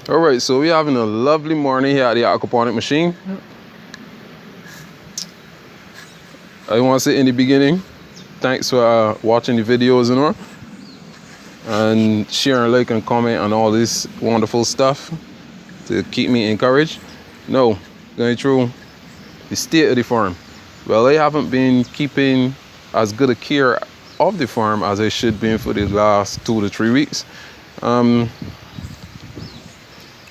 All right, so we're having a lovely morning here at the Aquaponic Machine. I want to say in the beginning, thanks for watching the videos and all, and sharing, like, and comment on all this wonderful stuff to keep me encouraged. No, going through the state of the farm. Well, I haven't been keeping as good a care of the farm as I should be for the last 2 to 3 weeks.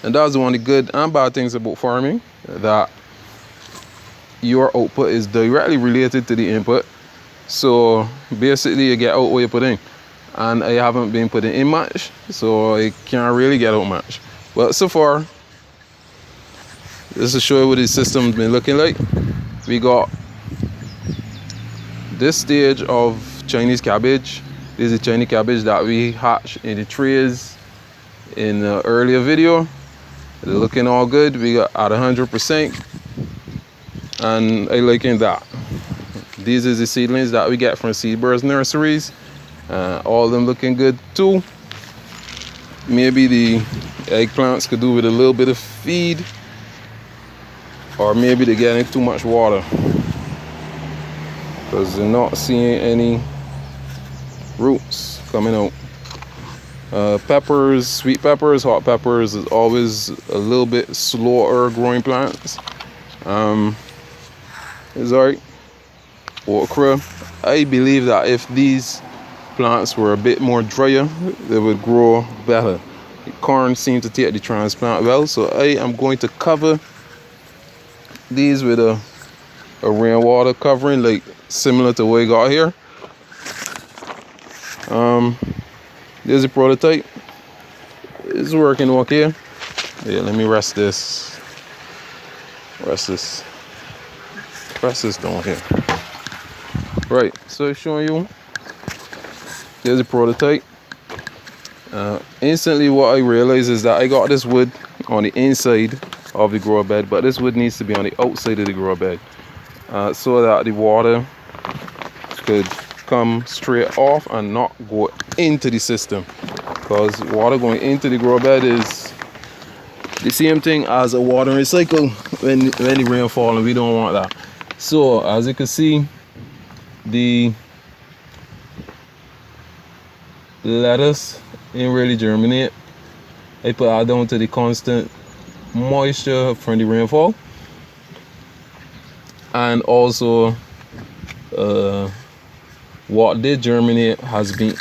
And that's one of the good and bad things about farming, that your output is directly related to the input. So basically you get out what you put in, and I haven't been putting in much, so I can't really get out much. But so far, just to show you what the system's been looking like, we got this stage of Chinese cabbage. This is Chinese cabbage that we hatched in the trays in the earlier video. They're looking all good. We got at 100%, and I liking that. These is the seedlings that we get from Seedbirds nurseries. All of them looking good too. Maybe the eggplants could do with a little bit of feed, or maybe they're getting too much water, because they're not seeing any roots coming out. Peppers, sweet peppers, hot peppers is always a little bit slower growing plants. It's alright. Okra, I believe that if these plants were a bit more drier, they would grow better. The corn seems to take the transplant well, so I am going to cover these with a rainwater covering, like similar to what I got here. There's a prototype. It's working okay. Yeah, let me rest this down here. Right, so showing you, there's a prototype. Instantly what I realized is that I got this wood on the inside of the grower bed, but this wood needs to be on the outside of the grower bed, so that the water could come straight off and not go into the system, because water going into the grower bed is the same thing as a watering cycle when the rain falls, and we don't want that. So as you can see, the lettuce ain't really germinate. I put that down to the constant moisture from the rainfall, and also what did germinate has been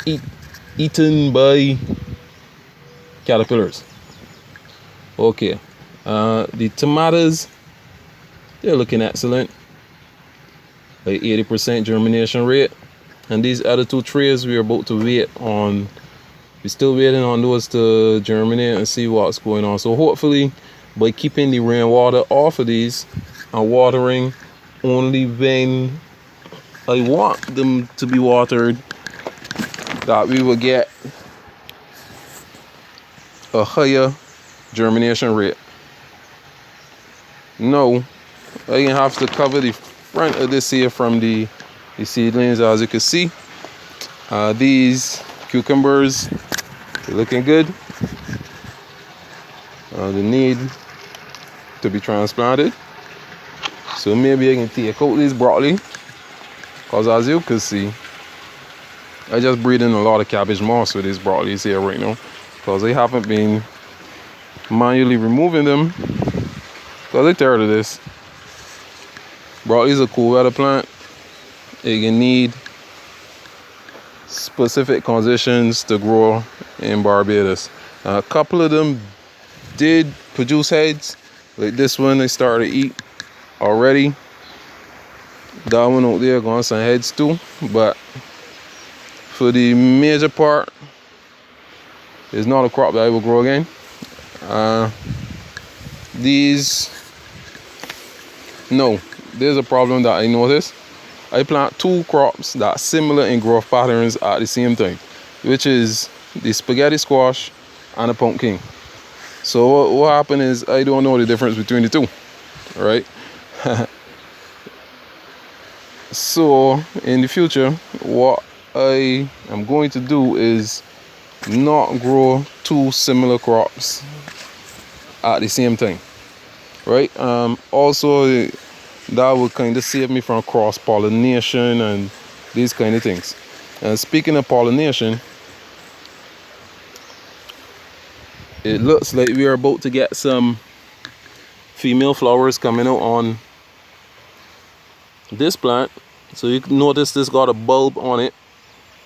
eaten by caterpillars. Okay, the tomatoes, they're looking excellent, like 80% germination rate. And these other 2 trays we're about to wait on, we're still waiting on those to germinate and see what's going on. So hopefully by keeping the rainwater off of these and watering only when I want them to be watered, that we will get a higher germination rate. Now I have to cover the front of this here from the seedlings. As you can see, these cucumbers, they're looking good. They need to be transplanted, so maybe I can take out this broccoli, because as you can see, I just breed in a lot of cabbage moss with these broccolis here right now, because I haven't been manually removing them, because I'm tired of this. Broccoli is a cool weather plant. It can need specific conditions to grow in Barbados. A couple of them did produce heads, like this one they started to eat already. That one out there got some heads too, but for the major part, it's not a crop that I will grow again. There's a problem that I noticed. I plant 2 crops that are similar in growth patterns at the same time, which is the spaghetti squash and the pumpkin. So what happened is, I don't know the difference between the 2, right? So in the future, what I am going to do is not grow 2 similar crops at the same time, right? Also, that would kind of save me from cross pollination and these kind of things. And speaking of pollination, it looks like we are about to get some female flowers coming out on this plant. So you can notice this got a bulb on it,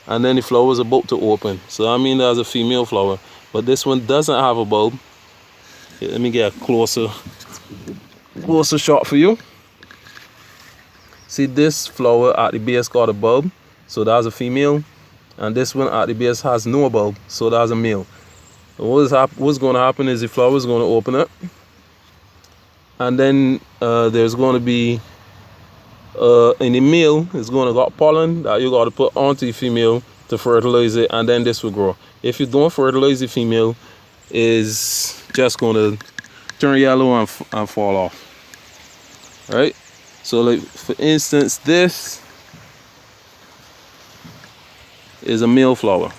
and then the flower is about to open. So I mean there's a female flower, but this one doesn't have a bulb. Here, let me get a closer shot for you. See, this flower at the base got a bulb, so that's a female, and this one at the base has no bulb, so that's a male. What's going to happen is the flower is going to open up, and then there's going to be in the male is going to got pollen that you got to put onto the female to fertilize it, and then this will grow. If you don't fertilize the female, is just going to turn yellow and fall off. Right? So like for instance, this is a male flower.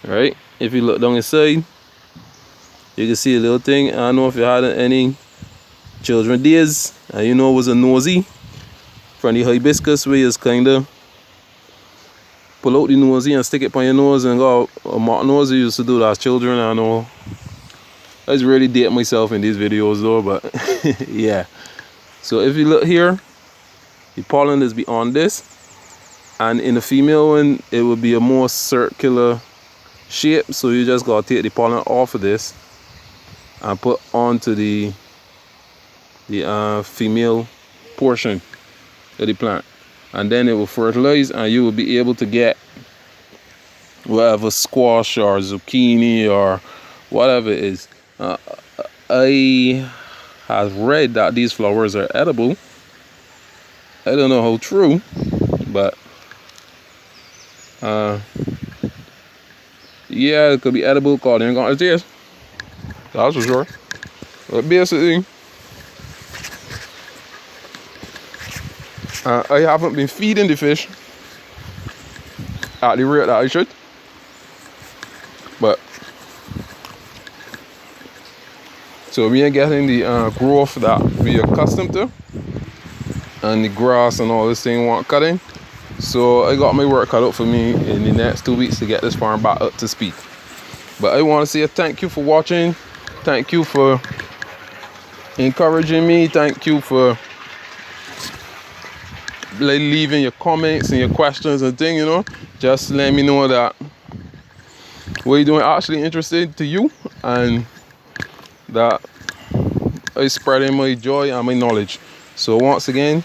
Right? If you look down inside, you can see a little thing. I don't know if you had any children days and you know it was a nosy from the hibiscus, where you kind of pull out the nosy and stick it on your nose and go a mock nose. You used to do that as children. I know I was really dating myself in these videos though, but yeah. So if you look here, the pollen is beyond this, and in the female one it will be a more circular shape. So you just gotta take the pollen off of this and put onto the female portion of the plant, and then it will fertilize, and you will be able to get whatever squash or zucchini or whatever it is. I have read that these flowers are edible. I don't know how true, but yeah, it could be edible. Called in got taste. That's for sure. But basically, I haven't been feeding the fish at the rate that I should, but so we ain't getting the growth that we are accustomed to, and the grass and all this thing want cutting. So I got my work cut out for me in the next 2 weeks to get this farm back up to speed. But I want to say thank you for watching. Thank you for encouraging me. Thank you for leaving your comments and your questions and things, you know. Just let me know that what you're doing actually interested to you, and that is spreading my joy and my knowledge. So once again,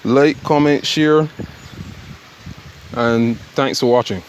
like, comment, share, and thanks for watching.